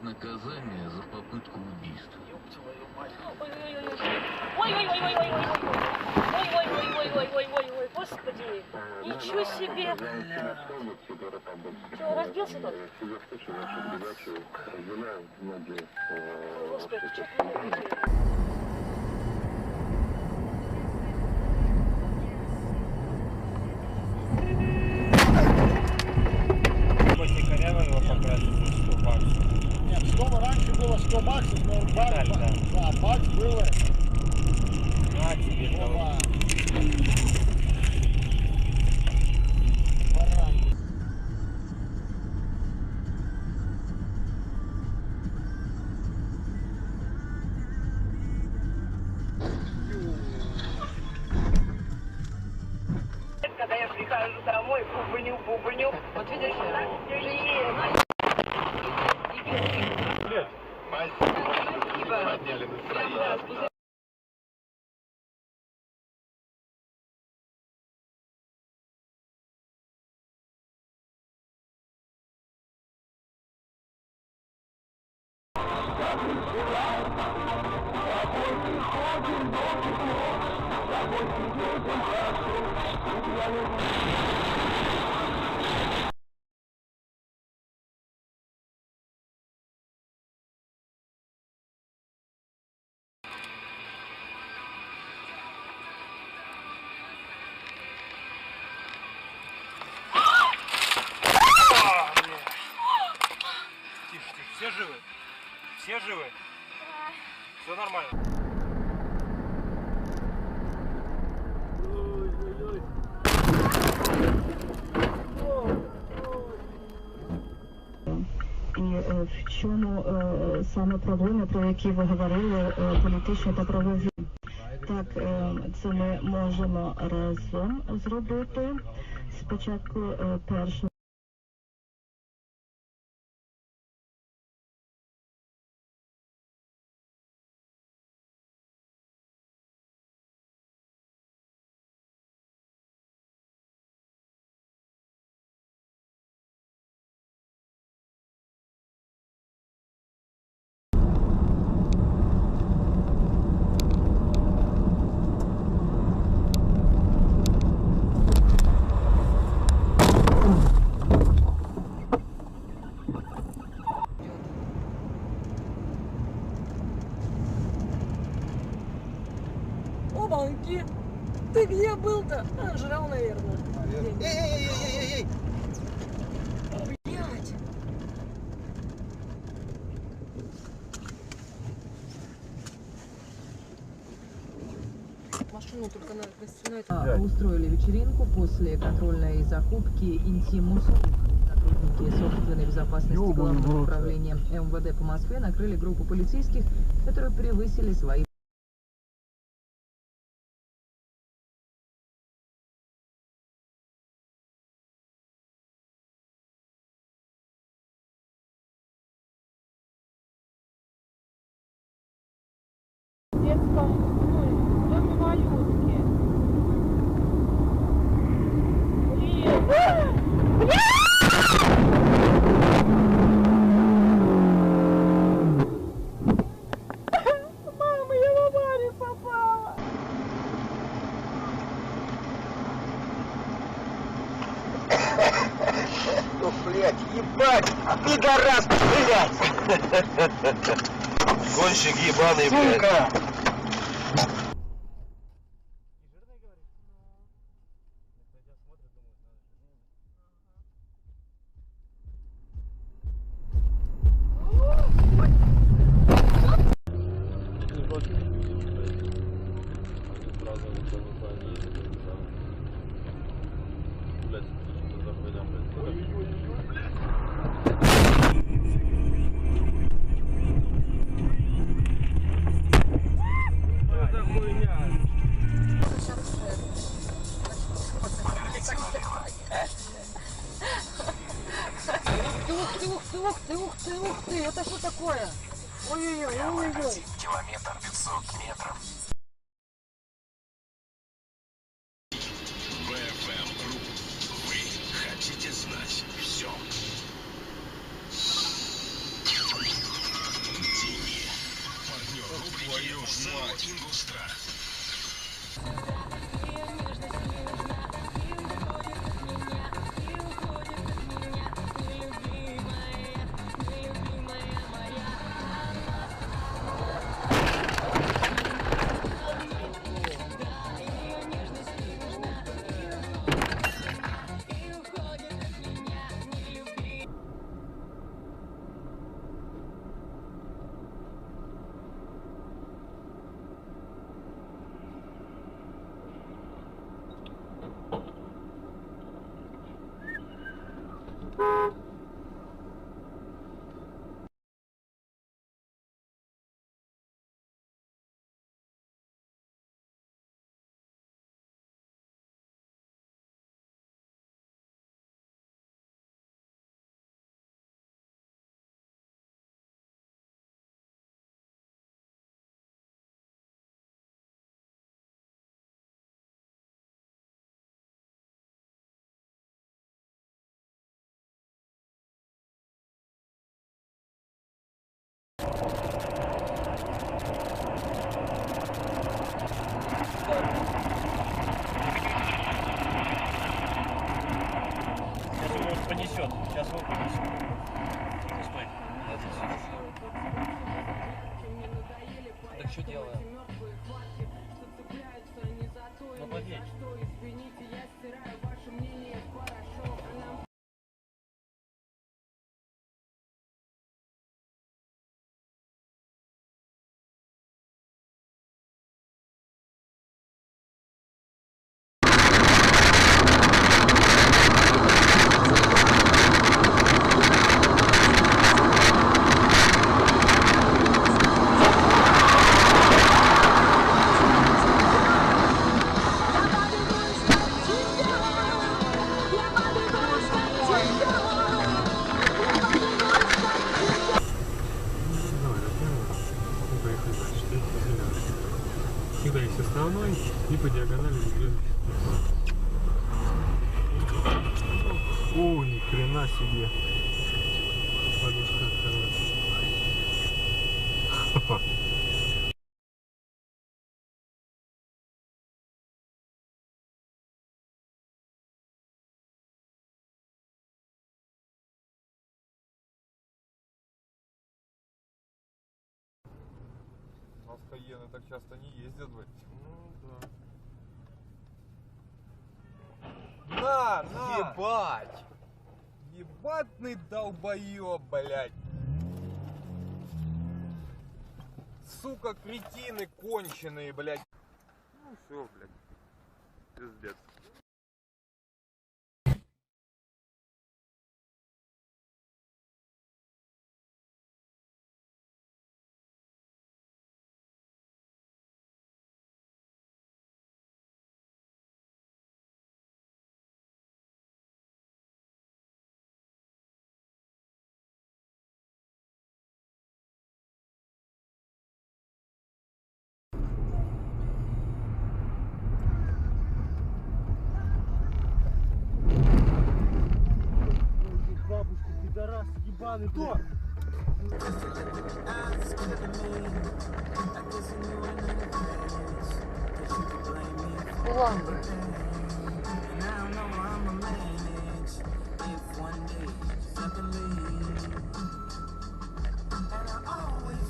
Наказание за попытку убийства. Ой-ой-ой-ой-ой-ой-ой-ой-ой-ой-ой-ой-ой-ой-ой-ой, господи, ничего себе. Что, разбился тот? Господи, что Нет, 100 раньше было 100 баксов, но бакс, да, бакс было. А тебе кого? Когда я прихожу домой, бубню. Вот видишь, Привет. подняли настроение. Тише. Все живы? Все живы? Все нормально. І в чому саме проблеми, про які ви говорили, політичні та правові? Так, це ми можемо разом зробити. Спочатку перше. Опаньки! Ты где был-то? Жрал, наверное. Эй! Блять! Машину только на гостиной. Устроили вечеринку после контрольной закупки интим-услуг. Сотрудники собственной безопасности Главного управления МВД по Москве накрыли группу полицейских, которые превысили свои Ну, блядь, ебать! Пидорас, блядь! Гонщик ебаный, блядь. Сука! Ух ты, это что такое? Ой-ой-ой. Километр 500 метров. БФМ Групп. Вы хотите знать все. 101 Гострах. Сейчас его понесет. Сейчас его понесет. Стой. Так что делаем? Ну подъедь. Всегда есть основной и по диагонали идет. О, ни хрена себе. Подушка открылась. У нас Каены так часто не ездят, блядь. Ну да. На! Ебать! Ебатный долбоёб, блядь. Сука, кретины конченые, блядь. Ну все, блядь. Пиздец. Бабушка, пидорас, ебаный, кто?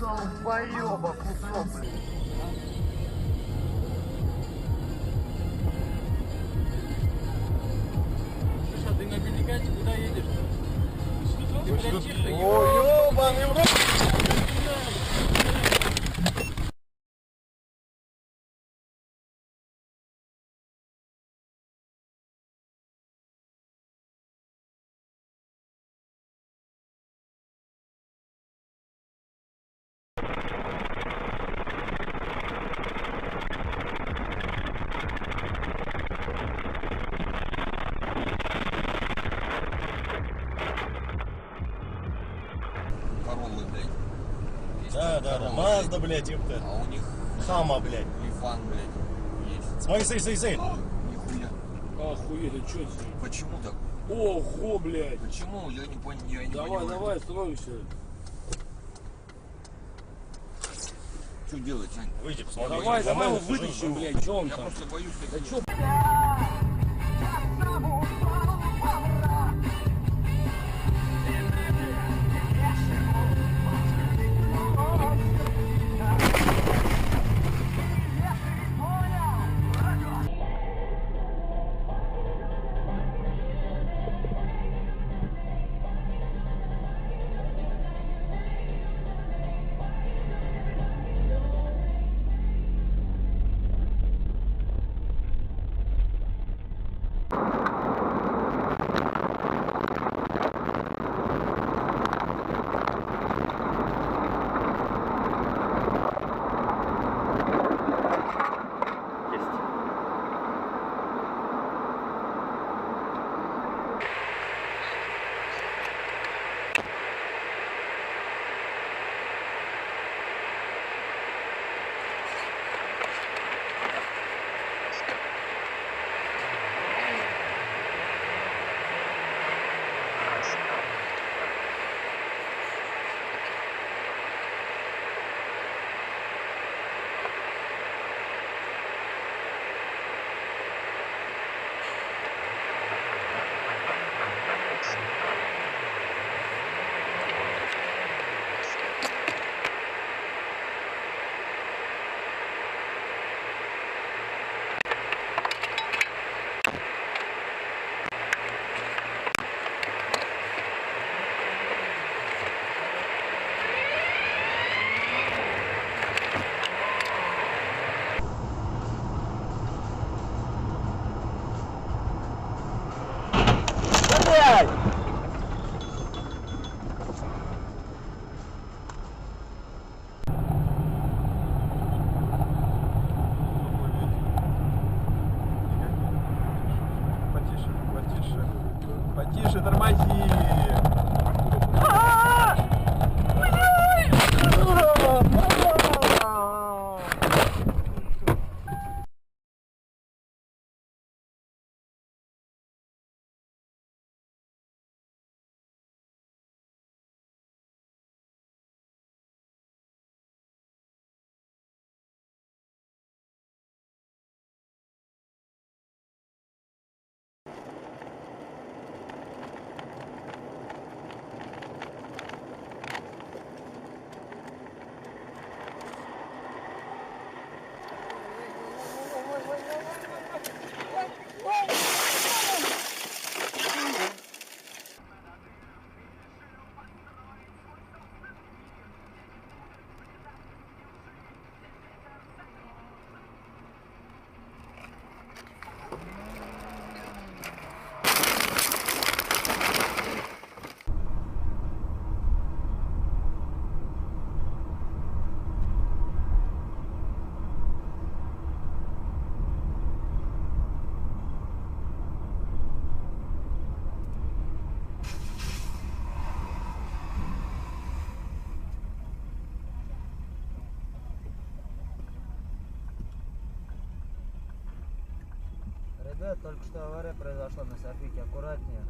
Долбоёба кусок, блядь. Слушай, а ты на Беликате куда едешь-то? Ты, блядь, тихо, О, ёбаный в рот! Короллы, блядь. Есть Да, Короллы, Мазда, блядь, ёпта. А у них Хама, блядь. Лифан, блядь, есть. Смотри, смотри. Нихуя. Охуеть, а чё это? Почему так? Ого, блядь. Почему? Я не понял, я не Давай, понимаю. давай, стройся. Что делать, Сань? Выйди, Я посмотри. боюсь. Давай его вытащим, блядь, что он Я там? просто боюсь. Да чё? Потише, потише. Потише, тормози. Ребят, только что авария произошла на Софийке, аккуратнее.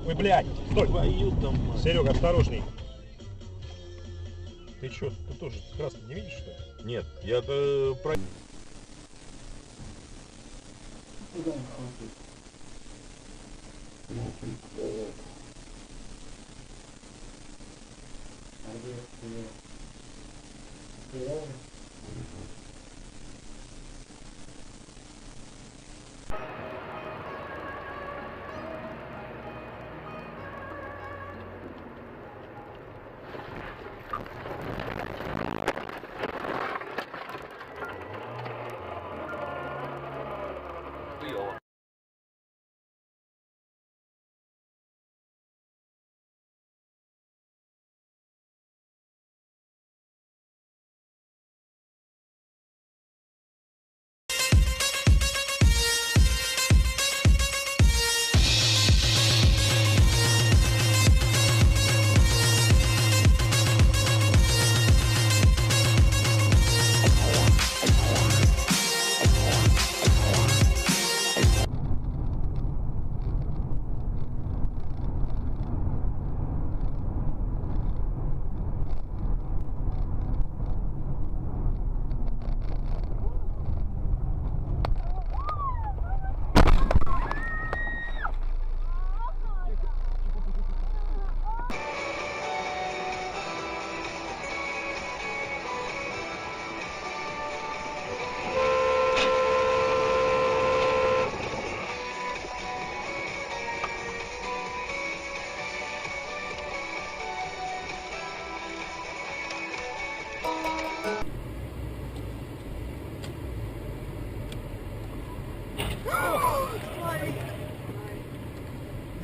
Ой, блядь, стой! Серега, осторожней. Ты что, ты тоже красный не видишь, что ли? Нет, я-то про...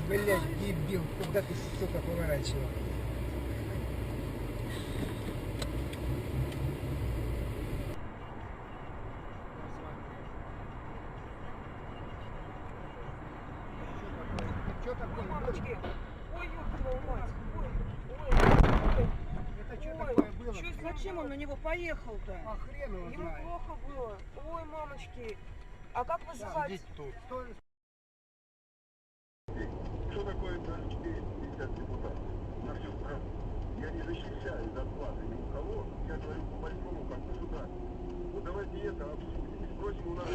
Блять, дебил, куда ты, сука, поворачивал? Что такое? Мамочки, ой, ёб твою мать, ой. Это что такое было? Зачем он на него поехал-то? А хрен его знает. Ему плохо было. Ой, мамочки, а как вызывать? Что такое 450 депутатов? На всю страну. Я не защищаю зарплаты ни у кого, я говорю по-большому как государство. Вот давайте это обсудим и спросим у нас.